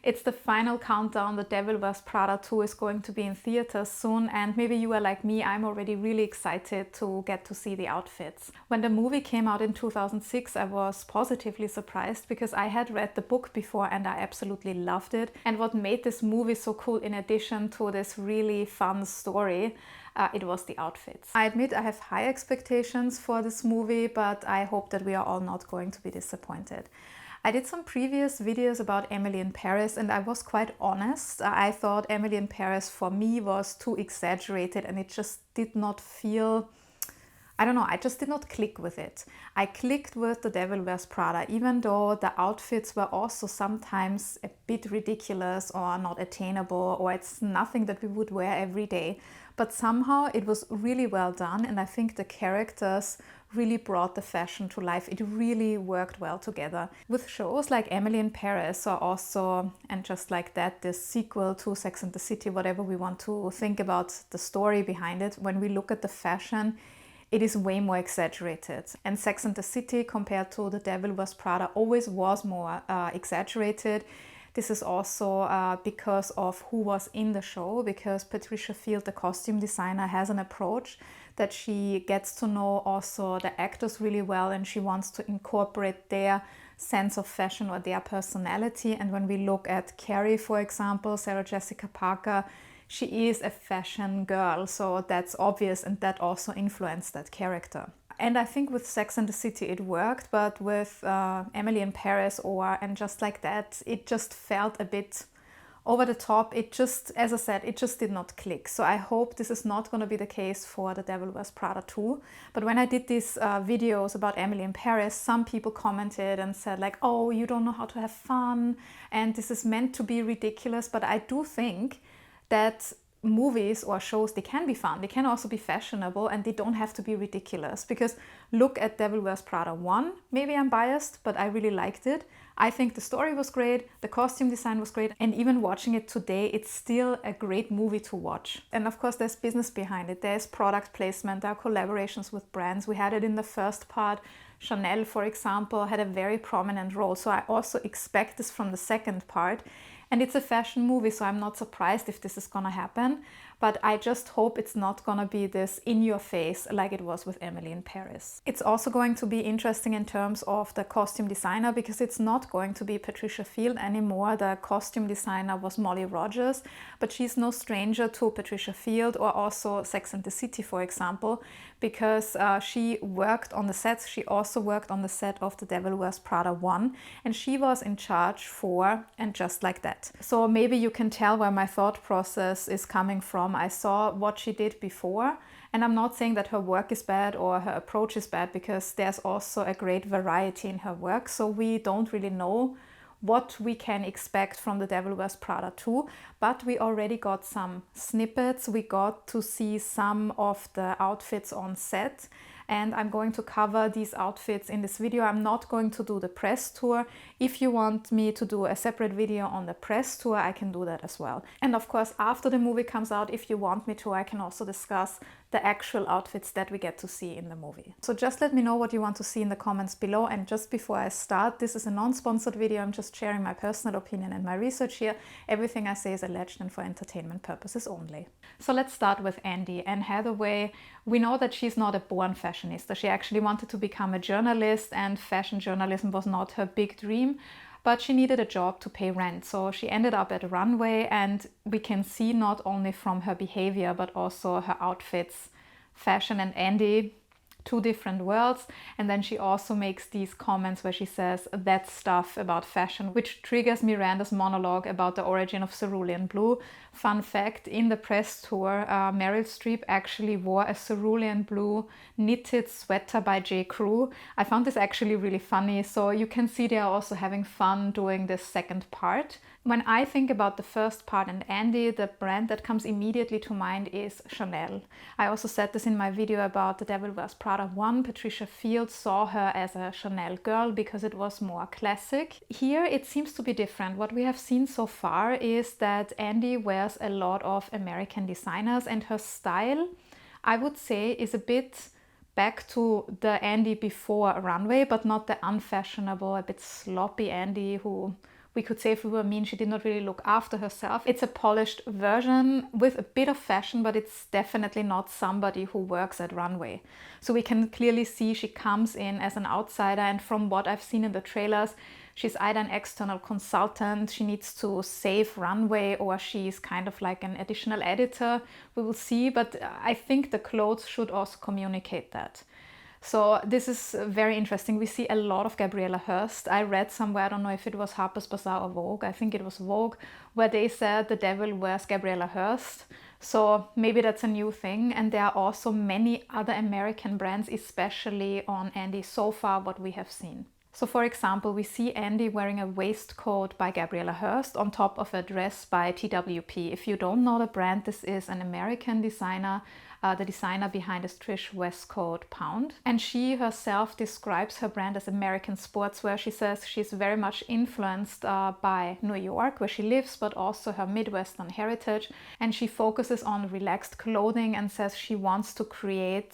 It's the final countdown. The Devil Wears Prada 2 is going to be in theaters soon, and maybe you are like me, I'm already really excited to get to see the outfits. When the movie came out in 2006, I was positively surprised because I had read the book before and I absolutely loved it. And what made this movie so cool, in addition to this really fun story, it was the outfits. I admit I have high expectations for this movie, but I hope that we are all not going to be disappointed. I did some previous videos about Emily in Paris and I was quite honest. I thought Emily in Paris for me was too exaggerated and it just did not feel, I don't know, I just did not click with it. I clicked with The Devil Wears Prada, even though the outfits were also sometimes a bit ridiculous or not attainable, or it's nothing that we would wear every day. But somehow it was really well done, and I think the characters really brought the fashion to life. It really worked well together. With shows like Emily in Paris, or also, and just like that, the sequel to Sex and the City, whatever we want to think about the story behind it, when we look at the fashion, it is way more exaggerated. And Sex and the City compared to The Devil Wears Prada always was more exaggerated. This is also because of who was in the show, because Patricia Field, the costume designer, has an approach that she gets to know also the actors really well, and she wants to incorporate their sense of fashion or their personality. And when we look at Carrie, for example, Sarah Jessica Parker, she is a fashion girl, so that's obvious, and that also influenced that character. And I think with Sex and the City it worked, but with Emily in Paris and just like that, it just felt a bit over the top. It just, as I said, it just did not click. So I hope this is not going to be the case for The Devil Wears Prada 2. But when I did these videos about Emily in Paris, some people commented and said like, oh, you don't know how to have fun, and this is meant to be ridiculous. But I do think that movies or shows, they can be fun, they can also be fashionable, and they don't have to be ridiculous. Because look at Devil Wears Prada 1, maybe I'm biased, but I really liked it. I think the story was great, the costume design was great, and even watching it today, it's still a great movie to watch. And of course there's business behind it, there's product placement, there are collaborations with brands. We had it in the first part. Chanel, for example, had a very prominent role, so I also expect this from the second part. And it's a fashion movie, so I'm not surprised if this is gonna happen. But I just hope it's not gonna be this in your face like it was with Emily in Paris. It's also going to be interesting in terms of the costume designer, because it's not going to be Patricia Field anymore. The costume designer was Molly Rogers, but she's no stranger to Patricia Field or also Sex and the City, for example, because she worked on the sets. She also worked on the set of The Devil Wears Prada 1, and she was in charge for And Just Like That. So maybe you can tell where my thought process is coming from. I saw what she did before, and I'm not saying that her work is bad or her approach is bad, because there's also a great variety in her work. So we don't really know what we can expect from The Devil Wears Prada 2, but we already got some snippets. We got to see some of the outfits on set, and I'm going to cover these outfits in this video. I'm not going to do the press tour. If you want me to do a separate video on the press tour, I can do that as well. And of course, after the movie comes out, if you want me to, I can also discuss the actual outfits that we get to see in the movie. So just let me know what you want to see in the comments below. And just before I start, this is a non-sponsored video. I'm just sharing my personal opinion and my research here. Everything I say is alleged and for entertainment purposes only. So let's start with Andy. Anne Hathaway, we know that she's not a born fashionista. She actually wanted to become a journalist, and fashion journalism was not her big dream, but she needed a job to pay rent. So she ended up at Runway, and we can see not only from her behavior, but also her outfits, fashion and Andy, two different worlds. And then she also makes these comments where she says that stuff about fashion, which triggers Miranda's monologue about the origin of cerulean blue. Fun fact, in the press tour, Meryl Streep actually wore a cerulean blue knitted sweater by J. Crew. I found this actually really funny. So you can see they are also having fun doing this second part. When I think about the first part and Andy, the brand that comes immediately to mind is Chanel. I also said this in my video about The Devil Wears Prada 1. Patricia Field saw her as a Chanel girl because it was more classic. Here it seems to be different. What we have seen so far is that Andy wears a lot of American designers, and her style, I would say, is a bit back to the Andy before Runway, but not the unfashionable, a bit sloppy Andy who we could say if we were mean, she did not really look after herself. It's a polished version with a bit of fashion, but it's definitely not somebody who works at Runway. So we can clearly see she comes in as an outsider, and from what I've seen in the trailers, she's either an external consultant, she needs to save Runway, or she's kind of like an additional editor. We will see, but I think the clothes should also communicate that. So this is very interesting. We see a lot of Gabriela Hearst. I read somewhere, I don't know if it was Harper's Bazaar or Vogue, I think it was Vogue, where they said the devil wears Gabriela Hearst. So maybe that's a new thing. And there are also many other American brands, especially on Andy so far, what we have seen. So for example, we see Andy wearing a waistcoat by Gabriela Hearst on top of a dress by TWP. If you don't know the brand, this is an American designer. The designer behind is Trish Westcoat Pound. And she herself describes her brand as American sportswear. She says she's very much influenced by New York, where she lives, but also her Midwestern heritage. And she focuses on relaxed clothing and says she wants to create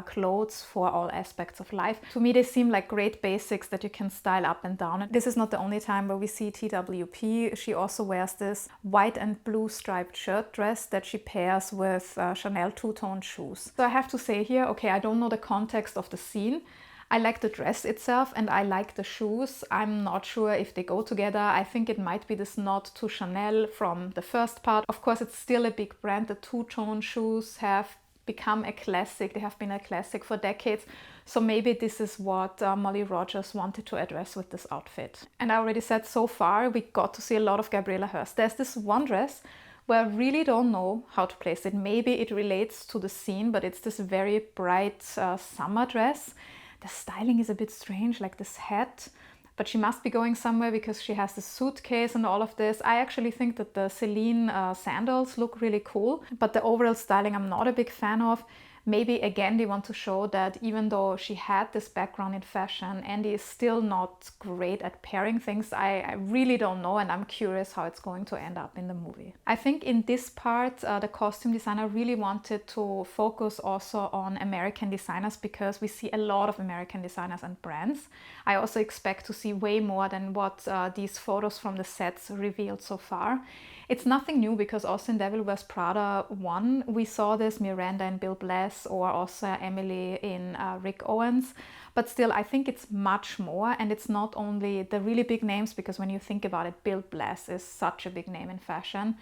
clothes for all aspects of life. To me, they seem like great basics that you can style up and down. This is not the only time where we see TWP. She also wears this white and blue striped shirt dress that she pairs with Chanel two-tone shoes. So I have to say here, okay, I don't know the context of the scene. I like the dress itself and I like the shoes. I'm not sure if they go together. I think it might be this nod to Chanel from the first part. Of course, it's still a big brand. The two-tone shoes have become a classic. They have been a classic for decades. So maybe this is what Molly Rogers wanted to address with this outfit. And I already said so far, we got to see a lot of Gabriela Hearst. There's this one dress where I really don't know how to place it. Maybe it relates to the scene, but it's this very bright summer dress. The styling is a bit strange, like this hat, but she must be going somewhere because she has the suitcase and all of this. I actually think that the Celine sandals look really cool, but the overall styling I'm not a big fan of. Maybe again they want to show that even though she had this background in fashion, Andy is still not great at pairing things. I really don't know, and I'm curious how it's going to end up in the movie. I think in this part the costume designer really wanted to focus also on American designers, because we see a lot of American designers and brands. I also expect to see way more than what these photos from the sets revealed so far. It's nothing new, because also in Devil Wears Prada 1 we saw this, Miranda and Bill Blass, or also Emily in Rick Owens. But still, I think it's much more, and it's not only the really big names, because when you think about it, Bill Blass is such a big name in fashion.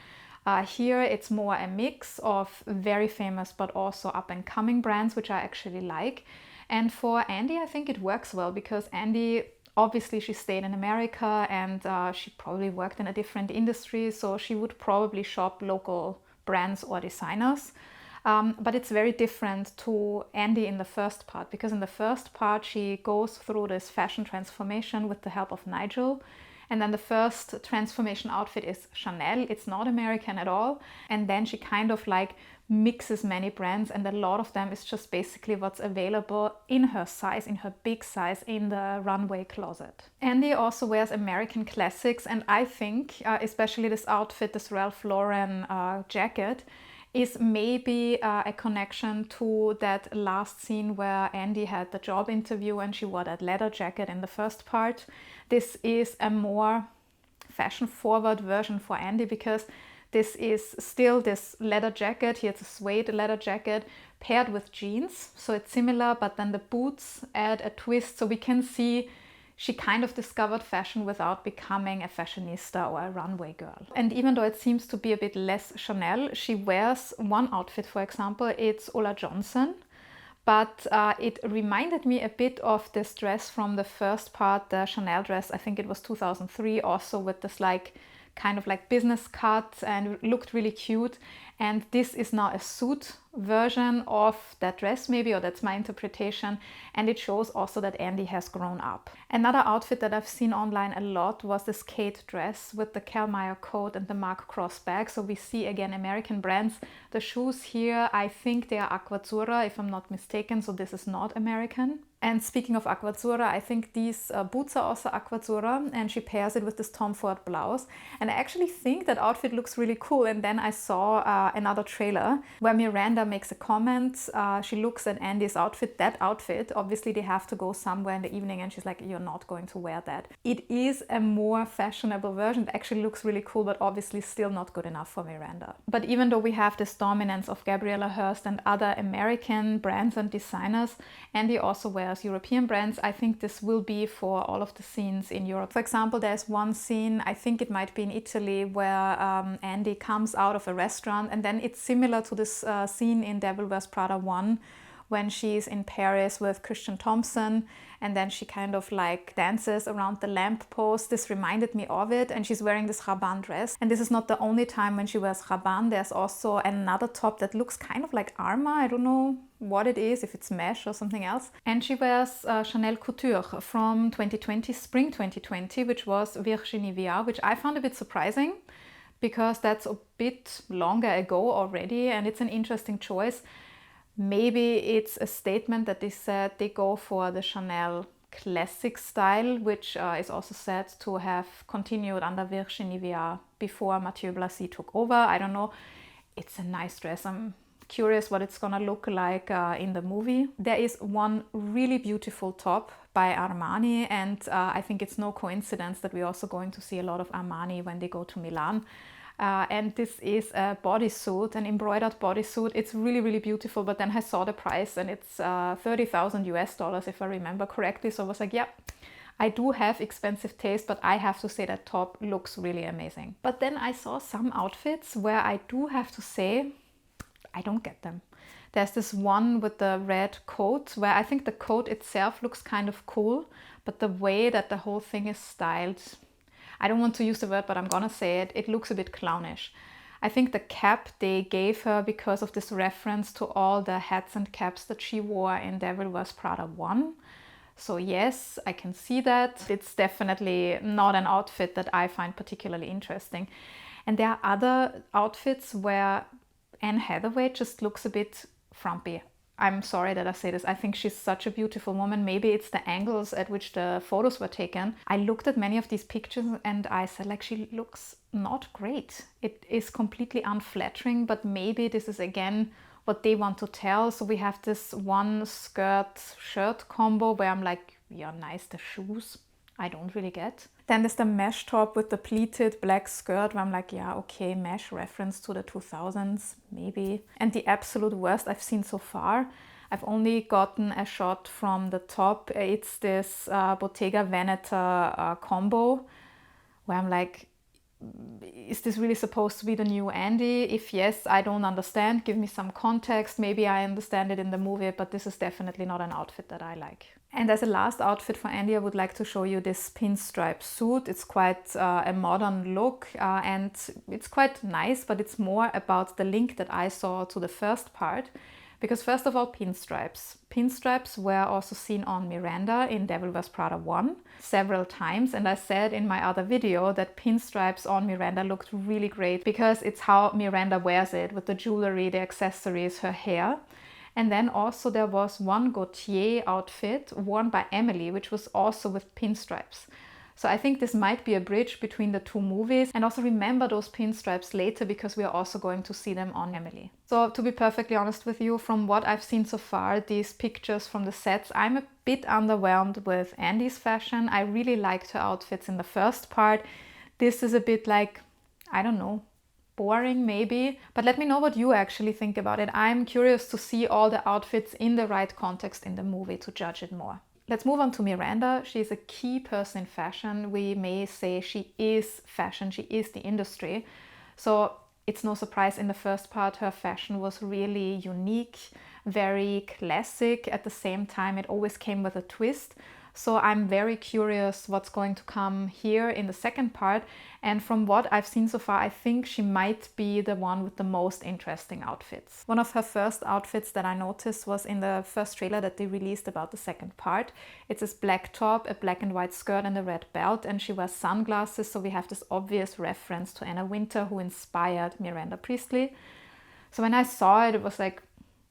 Here it's more a mix of very famous but also up-and-coming brands, which I actually like. And for Andy, I think it works well, because Andy, obviously she stayed in America and she probably worked in a different industry, so she would probably shop local brands or designers. But it's very different to Andy in the first part, because in the first part she goes through this fashion transformation with the help of Nigel. And then the first transformation outfit is Chanel. It's not American at all. And then she kind of like mixes many brands, and a lot of them is just basically what's available in her size, in her big size, in the Runway closet. Andy also wears American classics, and I think especially this outfit, this Ralph Lauren jacket, is maybe a connection to that last scene where Andy had the job interview and she wore that leather jacket in the first part. This is a more fashion forward version for Andy, because this is still this leather jacket. Here's a suede leather jacket paired with jeans. So it's similar, but then the boots add a twist. So we can see she kind of discovered fashion without becoming a fashionista or a runway girl. And even though it seems to be a bit less Chanel, she wears one outfit, for example, it's Ola Johnson. But it reminded me a bit of this dress from the first part, the Chanel dress. I think it was 2003, also with this like kind of like business cut, and looked really cute. And this is now a suit version of that dress maybe, or that's my interpretation. And it shows also that Andy has grown up. Another outfit that I've seen online a lot was this Kate dress with the Kellmeyer coat and the Marc Cross bag. So we see again American brands. The shoes here, I think they are Aquazzurra if I'm not mistaken, so this is not American. And speaking of Aquazzurra, I think these boots are also Aquazzurra, and she pairs it with this Tom Ford blouse. And I actually think that outfit looks really cool. And then I saw another trailer where Miranda makes a comment. She looks at Andy's outfit, that outfit. Obviously, they have to go somewhere in the evening, and she's like, "You're not going to wear that." It is a more fashionable version. It actually looks really cool, but obviously still not good enough for Miranda. But even though we have this dominance of Gabriela Hearst and other American brands and designers, Andy also wears European brands. I think this will be for all of the scenes in Europe. For example, there's one scene, I think it might be in Italy, where Andy comes out of a restaurant, and then it's similar to this scene in Devil Wears Prada 1 when she's in Paris with Christian Thompson, and then she kind of like dances around the lamppost. This reminded me of it, and she's wearing this Rabanne dress. And this is not the only time when she wears Rabanne. There's also another top that looks kind of like Arma. I don't know what it is, if it's mesh or something else. And she wears Chanel Couture from 2020, spring 2020, which was Virginie Viard, which I found a bit surprising because that's a bit longer ago already, and it's an interesting choice. Maybe it's a statement that they said they go for the Chanel classic style, which is also said to have continued under Virginie Viard before Mathieu Blassy took over. I don't know. It's a nice dress. I'm curious what it's gonna look like in the movie. There is one really beautiful top by Armani, and I think it's no coincidence that we're also going to see a lot of Armani when they go to Milan. And this is a bodysuit, an embroidered bodysuit. It's really, really beautiful. But then I saw the price, and it's 30,000 US dollars, if I remember correctly. So I was like, yeah, I do have expensive taste, but I have to say that top looks really amazing. But then I saw some outfits where I do have to say, I don't get them. There's this one with the red coat where I think the coat itself looks kind of cool, but the way that the whole thing is styled, I don't want to use the word, but I'm gonna say it. It looks a bit clownish. I think the cap they gave her because of this reference to all the hats and caps that she wore in Devil Wears Prada 1. So yes, I can see that. It's definitely not an outfit that I find particularly interesting. And there are other outfits where Anne Hathaway just looks a bit frumpy. I'm sorry that I say this. I think she's such a beautiful woman. Maybe it's the angles at which the photos were taken. I looked at many of these pictures and I said, like, she looks not great. It is completely unflattering, but maybe this is again what they want to tell. So we have this one skirt shirt combo where I'm like, yeah, nice, the shoes I don't really get. Then there's the mesh top with the pleated black skirt where I'm like, yeah, okay, mesh reference to the 2000s, maybe. And the absolute worst I've seen so far, I've only gotten a shot from the top. It's this Bottega Veneta combo where I'm like, is this really supposed to be the new Andy? If yes, I don't understand. Give me some context. Maybe I understand it in the movie, but this is definitely not an outfit that I like. And as a last outfit for Andy, I would like to show you this pinstripe suit. It's quite a modern look and it's quite nice, but it's more about the link that I saw to the first part. Because first of all, pinstripes. Pinstripes were also seen on Miranda in Devil Wears Prada 1 several times. And I said in my other video that pinstripes on Miranda looked really great because it's how Miranda wears it with the jewelry, the accessories, her hair. And then also there was one Gautier outfit worn by Emily, which was also with pinstripes. So I think this might be a bridge between the two movies. And also remember those pinstripes later because we are also going to see them on Emily. So to be perfectly honest with you, from what I've seen so far, these pictures from the sets, I'm a bit underwhelmed with Andy's fashion. I really liked her outfits in the first part. This is a bit like, I don't know, boring maybe, but let me know what you actually think about it. I'm curious to see all the outfits in the right context in the movie to judge it more. Let's move on to Miranda. She's a key person in fashion. We may say she is fashion, she is the industry. So it's no surprise in the first part her fashion was really unique, very classic. At the same time, it always came with a twist. So I'm very curious what's going to come here in the second part. And from what I've seen so far, I think she might be the one with the most interesting outfits. One of her first outfits that I noticed was in the first trailer that they released about the second part. It's this black top, a black and white skirt and a red belt, and she wears sunglasses. So we have this obvious reference to Anna Wintour, who inspired Miranda Priestley. So when I saw it, it was like,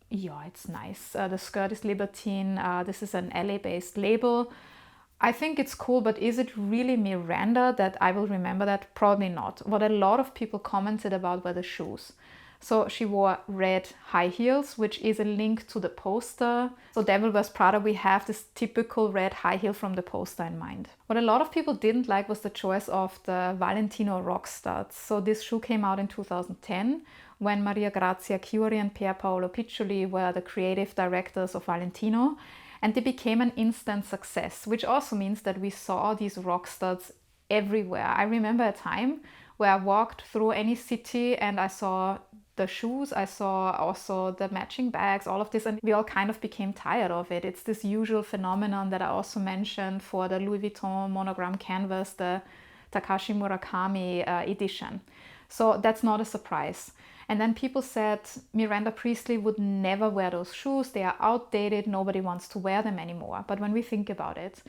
yeah, it's nice. The skirt is Libertine. This is an LA-based label. I think it's cool, but is it really Miranda that I will remember that? Probably not. What a lot of people commented about were the shoes. So she wore red high heels, which is a link to the poster. So Devil Wears Prada, we have this typical red high heel from the poster in mind. What a lot of people didn't like was the choice of the Valentino rock studs. So this shoe came out in 2010 when Maria Grazia Chiuri and Pier Paolo Piccioli were the creative directors of Valentino. And they became an instant success, which also means that we saw these rock studs everywhere. I remember a time where I walked through any city and I saw the shoes, I saw also the matching bags, all of this, and we all kind of became tired of it. It's this usual phenomenon that I also mentioned for the Louis Vuitton monogram canvas, the Takashi Murakami edition. So that's not a surprise. And then people said Miranda Priestly would never wear those shoes. They are outdated. Nobody wants to wear them anymore. But when we think about it,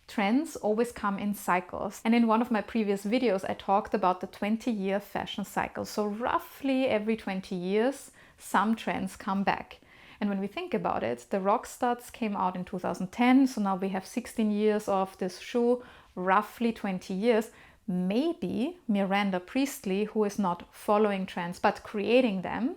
trends always come in cycles. And in one of my previous videos, I talked about the 20-year fashion cycle. So roughly every 20 years, some trends come back. And when we think about it, the rock studs came out in 2010. So now we have 16 years of this shoe, roughly 20 years. Maybe Miranda Priestly, who is not following trends but creating them,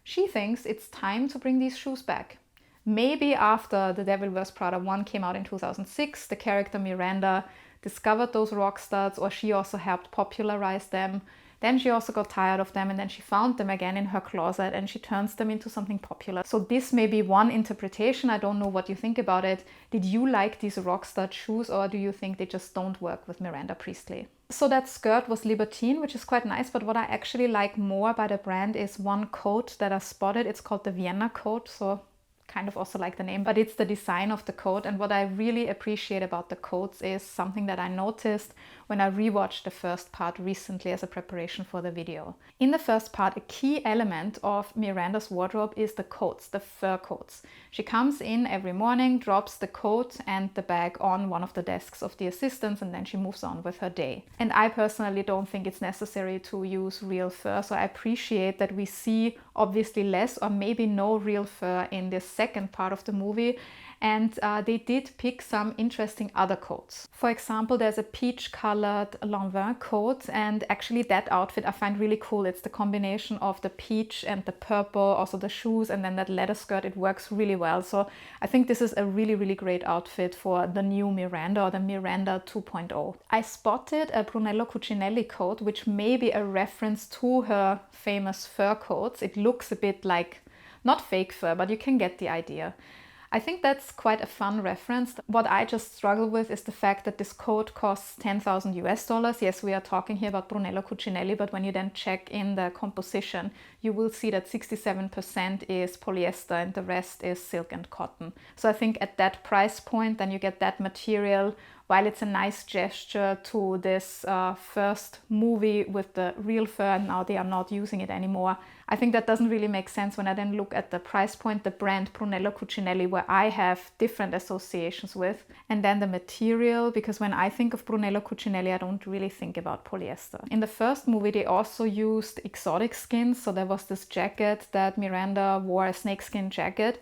she thinks it's time to bring these shoes back. Maybe after the Devil Wears Prada 1 came out in 2006, the character Miranda discovered those rock studs, or she also helped popularize them. Then she also got tired of them and then she found them again in her closet and she turns them into something popular. So this may be one interpretation. I don't know what you think about it. Did you like these rock stud shoes, or do you think they just don't work with Miranda Priestly? So that skirt was Libertine, which is quite nice, but what I actually like more by the brand is one coat that I spotted. It's called the Vienna coat, so kind of also like the name, but it's the design of the coat. And what I really appreciate about the coats is something that I noticed when I rewatched the first part recently as a preparation for the video. In the first part, a key element of Miranda's wardrobe is the coats, the fur coats. She comes in every morning, drops the coat and the bag on one of the desks of the assistants, and then she moves on with her day. And I personally don't think it's necessary to use real fur, so I appreciate that we see obviously less or maybe no real fur in this second part of the movie. And they did pick some interesting other coats. For example, there's a peach colored Lanvin coat, and actually that outfit I find really cool. It's the combination of the peach and the purple, also the shoes, and then that leather skirt. It works really well. So I think this is a really, really great outfit for the new Miranda, or the Miranda 2.0. I spotted a Brunello Cucinelli coat, which may be a reference to her famous fur coats. It looks a bit like, not fake fur, but you can get the idea. I think that's quite a fun reference. What I just struggle with is the fact that this coat costs 10,000 US dollars. Yes, we are talking here about Brunello Cucinelli, but when you then check in the composition, you will see that 67% is polyester and the rest is silk and cotton. So I think at that price point, then you get that material. While it's a nice gesture to this first movie with the real fur, and now they are not using it anymore, I think that doesn't really make sense when I then look at the price point, the brand Brunello Cucinelli, where I have different associations with, and then the material, because when I think of Brunello Cucinelli, I don't really think about polyester. In the first movie, they also used exotic skins, so there was this jacket that Miranda wore, a snakeskin jacket.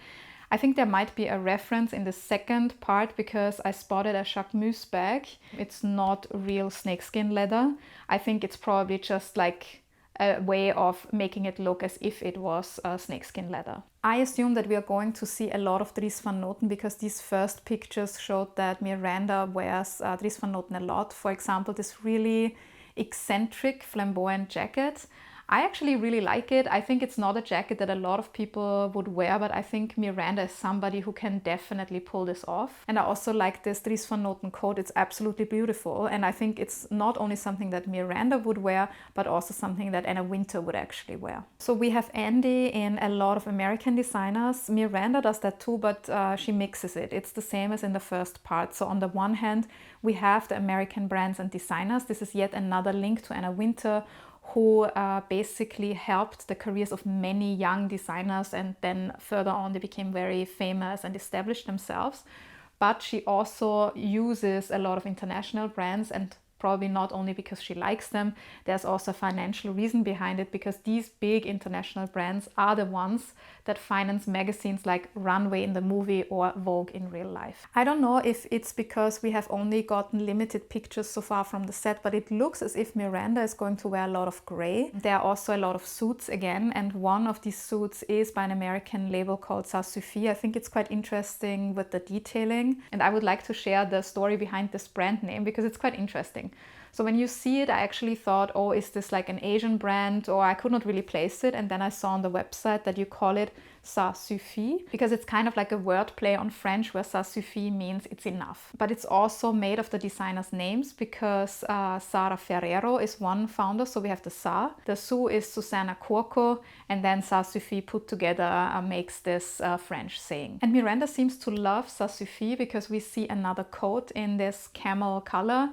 I think there might be a reference in the second part because I spotted a Jacquemus bag. It's not real snakeskin leather. I think it's probably just like a way of making it look as if it was snakeskin leather. I assume that we are going to see a lot of Dries Van Noten because these first pictures showed that Miranda wears Dries Van Noten a lot. For example, this really eccentric flamboyant jacket. I actually really like it. I think it's not a jacket that a lot of people would wear, but I think Miranda is somebody who can definitely pull this off. And I also like this Dries Van Noten coat. It's absolutely beautiful. And I think it's not only something that Miranda would wear, but also something that Anna Wintour would actually wear. So we have Andy in a lot of American designers. Miranda does that too, but she mixes it. It's the same as in the first part. So on the one hand, we have the American brands and designers. This is yet another link to Anna Wintour, who basically helped the careers of many young designers, and then further on they became very famous and established themselves. But she also uses a lot of international brands and probably not only because she likes them, there's also a financial reason behind it, because these big international brands are the ones that finance magazines like Runway in the movie or Vogue in real life. I don't know if it's because we have only gotten limited pictures so far from the set, but it looks as if Miranda is going to wear a lot of gray. There are also a lot of suits again, and one of these suits is by an American label called Ça Suffit. I think it's quite interesting with the detailing, and I would like to share the story behind this brand name because it's quite interesting. So when you see it, I actually thought, oh, is this like an Asian brand? Or I could not really place it. And then I saw on the website that you call it Ça Suffit, because it's kind of like a word play on French where Ça Suffit means it's enough. But it's also made of the designers' names, because Sara Ferrero is one founder. So we have the Sa, the Su is Susanna Corco, and then Ça Suffit put together makes this French saying. And Miranda seems to love Ça Suffit because we see another coat in this camel color.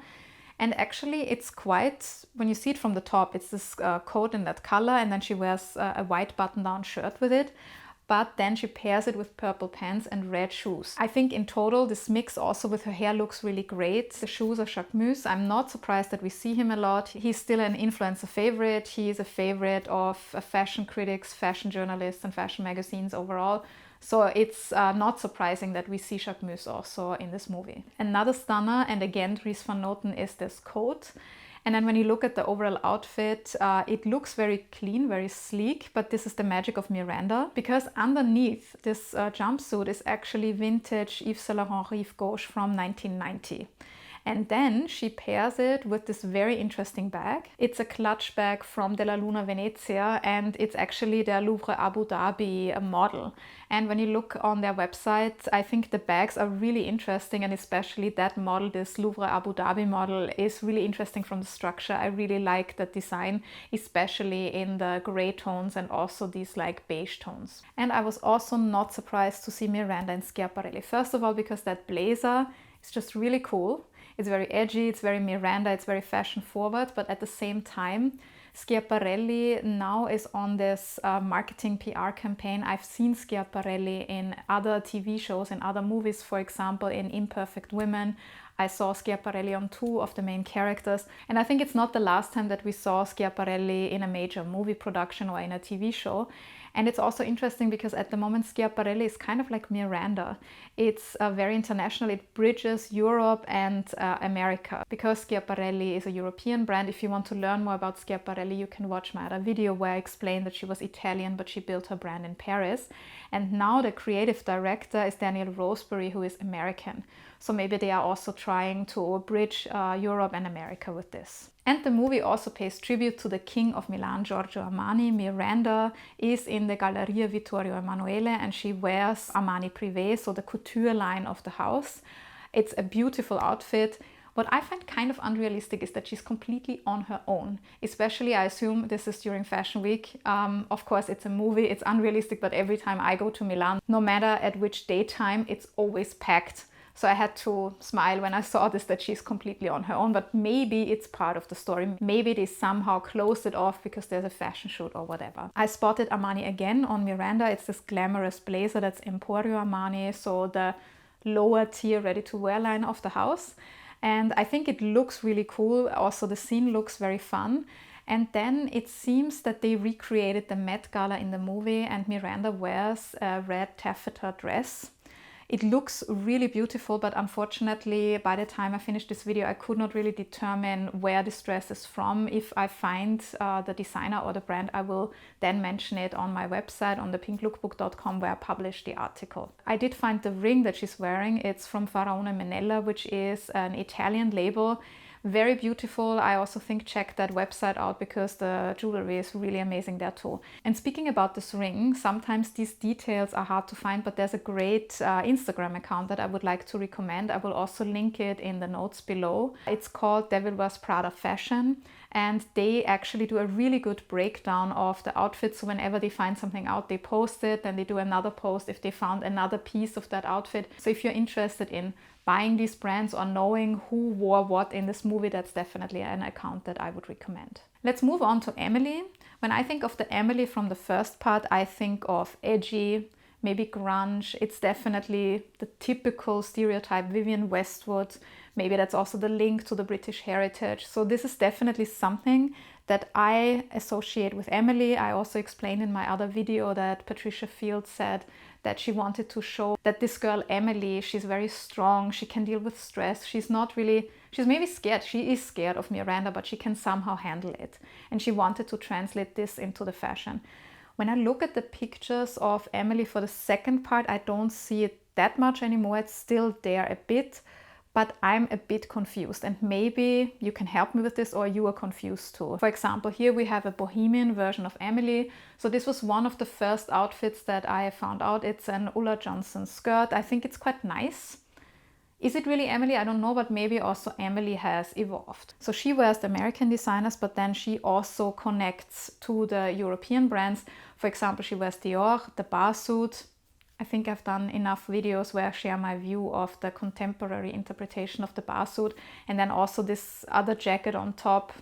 And actually it's quite, when you see it from the top, it's this coat in that color, and then she wears a white button-down shirt with it. But then she pairs it with purple pants and red shoes. I think in total this mix also with her hair looks really great. The shoes are Jacquemus. I'm not surprised that we see him a lot. He's still an influencer favorite. He is a favorite of fashion critics, fashion journalists, and fashion magazines overall. So it's not surprising that we see Jacquemus also in this movie. Another stunner, and again Dries Van Noten, is this coat. And then when you look at the overall outfit, it looks very clean, very sleek, but this is the magic of Miranda, because underneath this jumpsuit is actually vintage Yves Saint Laurent Rive Gauche from 1990. And then she pairs it with this very interesting bag. It's a clutch bag from Della Luna Venezia, and it's actually their Louvre Abu Dhabi model. And when you look on their website, I think the bags are really interesting, and especially that model, this Louvre Abu Dhabi model, is really interesting from the structure. I really like the design, especially in the gray tones and also these like beige tones. And I was also not surprised to see Miranda in Schiaparelli. First of all, because that blazer is just really cool. It's very edgy, it's very Miranda, it's very fashion forward, but at the same time, Schiaparelli now is on this marketing PR campaign. I've seen Schiaparelli in other TV shows and other movies, for example, in Imperfect Women. I saw Schiaparelli on 2 of the main characters, and I think it's not the last time that we saw Schiaparelli in a major movie production or in a TV show. And it's also interesting because at the moment Schiaparelli is kind of like Miranda. It's very international. It bridges Europe and America. Because Schiaparelli is a European brand, if you want to learn more about Schiaparelli, you can watch my other video where I explained that she was Italian, but she built her brand in Paris. And now the creative director is Daniel Roseberry, who is American. So maybe they are also trying to bridge Europe and America with this. And the movie also pays tribute to the King of Milan, Giorgio Armani. Miranda is in the Galleria Vittorio Emanuele, and she wears Armani Privé, so the couture line of the house. It's a beautiful outfit. What I find kind of unrealistic is that she's completely on her own. Especially, I assume this is during Fashion Week. Of course, it's a movie, it's unrealistic, but every time I go to Milan, no matter at which daytime, it's always packed. So I had to smile when I saw this, that she's completely on her own, but maybe it's part of the story. Maybe they somehow closed it off because there's a fashion shoot or whatever. I spotted Armani again on Miranda. It's this glamorous blazer that's Emporio Armani, so the lower tier ready-to-wear line of the house. And I think it looks really cool. Also, the scene looks very fun. And then it seems that they recreated the Met Gala in the movie, and Miranda wears a red taffeta dress. It looks really beautiful, but unfortunately, by the time I finished this video, I could not really determine where this dress is from. If I find the designer or the brand, I will then mention it on my website, on thepinklookbook.com, where I published the article. I did find the ring that she's wearing. It's from Faraone Menella, which is an Italian label. Very beautiful. I also think check that website out because the jewelry is really amazing there too. And speaking about this ring, sometimes these details are hard to find, but there's a great Instagram account that I would like to recommend. I will also link it in the notes below. It's called Devil Wears Prada Fashion, and they actually do a really good breakdown of the outfits. So whenever they find something out, they post it, then they do another post if they found another piece of that outfit. So if you're interested in buying these brands or knowing who wore what in this movie, that's definitely an account that I would recommend. Let's move on to Emily. When I think of the Emily from the first part, I think of edgy, maybe grunge. It's definitely the typical stereotype Vivienne Westwood. Maybe that's also the link to the British heritage. So this is definitely something that I associate with Emily. I also explained in my other video that Patricia Fields said that she wanted to show that this girl Emily, she's very strong, she can deal with stress, she's maybe scared, she is scared of Miranda, but she can somehow handle it. And she wanted to translate this into the fashion. When I look at the pictures of Emily for the second part, I don't see it that much anymore. It's still there a bit, but I'm a bit confused, and maybe you can help me with this, or you are confused too. For example, here we have a bohemian version of Emily. So this was one of the first outfits that I found out. It's an Ulla Johnson skirt. I think it's quite nice. Is it really Emily? I don't know, but maybe also Emily has evolved. So she wears the American designers, but then she also connects to the European brands. For example, she wears Dior, the bar suit. I think I've done enough videos where I share my view of the contemporary interpretation of the bar suit. And then also this other jacket on top.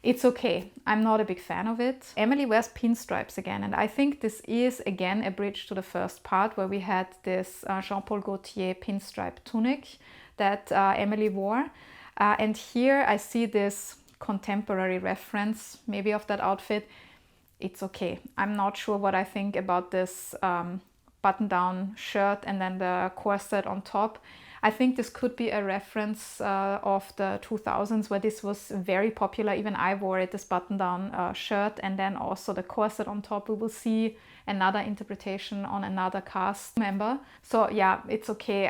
It's okay. I'm not a big fan of it. Emily wears pinstripes again, and I think this is again a bridge to the first part where we had this Jean-Paul Gaultier pinstripe tunic that Emily wore. And here I see this contemporary reference maybe of that outfit. It's okay. I'm not sure what I think about this button-down shirt and then the corset on top. I think this could be a reference of the 2000s where this was very popular. Even I wore it, this button-down shirt, and then also the corset on top. We will see another interpretation on another cast member. So yeah, it's okay.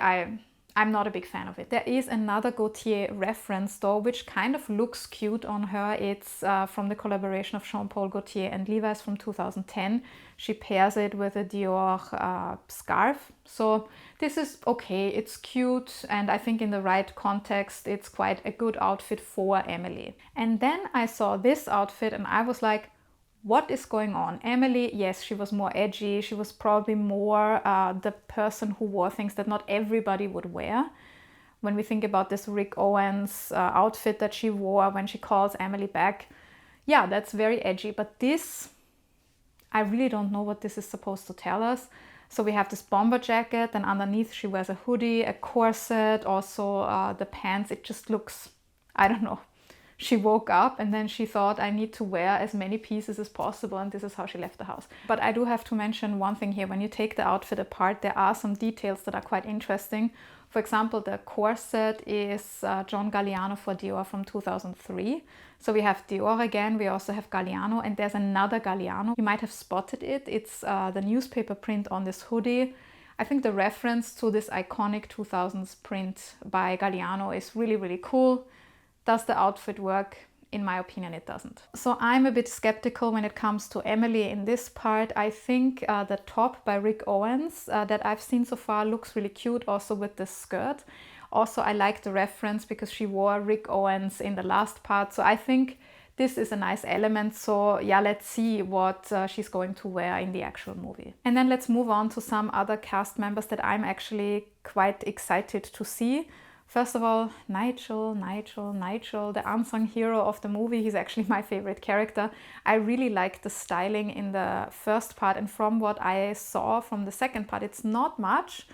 I'm not a big fan of it. There is another Gaultier reference though, which kind of looks cute on her. It's from the collaboration of Jean-Paul Gaultier and Levi's from 2010. She pairs it with a Dior scarf. So this is okay, it's cute, and I think in the right context, it's quite a good outfit for Emily. And then I saw this outfit and I was like, what is going on? Emily, yes, she was more edgy. She was probably more the person who wore things that not everybody would wear. When we think about this Rick Owens outfit that she wore when she calls Emily back, yeah, that's very edgy. But this, I really don't know what this is supposed to tell us. So we have this bomber jacket, and underneath she wears a hoodie, a corset, also the pants. It just looks, I don't know. She woke up and then she thought, I need to wear as many pieces as possible, and this is how she left the house. But I do have to mention one thing here. When you take the outfit apart, there are some details that are quite interesting. For example, the corset is John Galliano for Dior from 2003. So we have Dior again, we also have Galliano, and there's another Galliano. You might have spotted it. It's the newspaper print on this hoodie. I think the reference to this iconic 2000s print by Galliano is really, really cool. Does the outfit work? In my opinion, it doesn't. So I'm a bit skeptical when it comes to Emily in this part. I think the top by Rick Owens that I've seen so far looks really cute, also with the skirt. Also, I like the reference because she wore Rick Owens in the last part. So I think this is a nice element. So yeah, let's see what she's going to wear in the actual movie. And then let's move on to some other cast members that I'm actually quite excited to see. First of all, Nigel, the unsung hero of the movie. He's actually my favorite character. I really like the styling in the first part, and from what I saw from the second part, it's not much,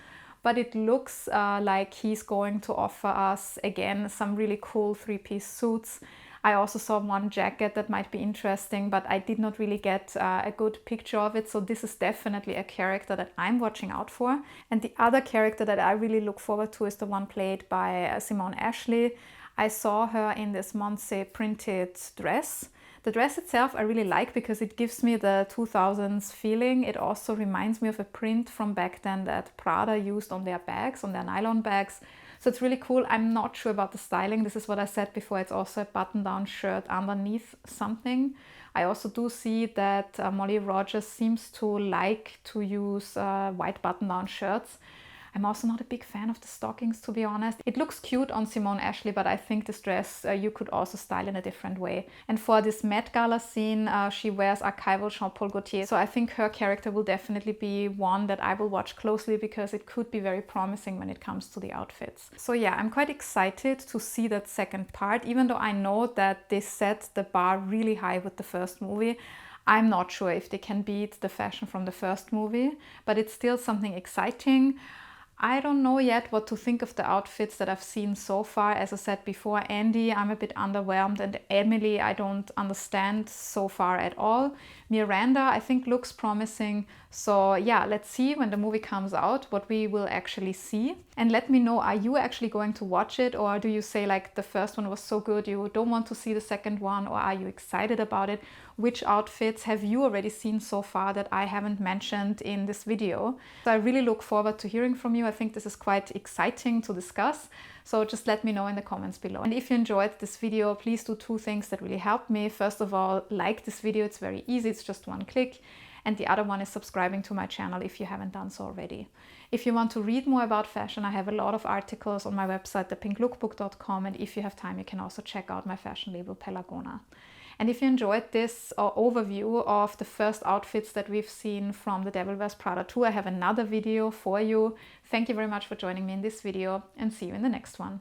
but it looks like he's going to offer us again some really cool three-piece suits. I also saw one jacket that might be interesting, but I did not really get a good picture of it. So this is definitely a character that I'm watching out for. And the other character that I really look forward to is the one played by Simone Ashley. I saw her in this Monse printed dress. The dress itself I really like because it gives me the 2000s feeling. It also reminds me of a print from back then that Prada used on their bags, on their nylon bags. So it's really cool. I'm not sure about the styling. This is what I said before. It's also a button-down shirt underneath something. I also do see that Molly Rogers seems to like to use white button-down shirts. I'm also not a big fan of the stockings, to be honest. It looks cute on Simone Ashley, but I think this dress you could also style in a different way. And for this Met Gala scene, she wears archival Jean-Paul Gaultier. So I think her character will definitely be one that I will watch closely because it could be very promising when it comes to the outfits. So yeah, I'm quite excited to see that second part, even though I know that they set the bar really high with the first movie. I'm not sure if they can beat the fashion from the first movie, but it's still something exciting. I don't know yet what to think of the outfits that I've seen so far. As I said before, Andy, I'm a bit underwhelmed, and Emily, I don't understand so far at all. Miranda, I think looks promising. So yeah, let's see when the movie comes out what we will actually see. And let me know, are you actually going to watch it, or do you say like the first one was so good you don't want to see the second one, or are you excited about it? Which outfits have you already seen so far that I haven't mentioned in this video? So I really look forward to hearing from you. I think this is quite exciting to discuss. So just let me know in the comments below. And if you enjoyed this video, please do two things that really help me. First of all, like this video. It's very easy. It's just one click. And the other one is subscribing to my channel if you haven't done so already. If you want to read more about fashion, I have a lot of articles on my website, thepinklookbook.com. And if you have time, you can also check out my fashion label, Pelagona. And if you enjoyed this overview of the first outfits that we've seen from the Devil Wears Prada tour, I have another video for you. Thank you very much for joining me in this video, and see you in the next one.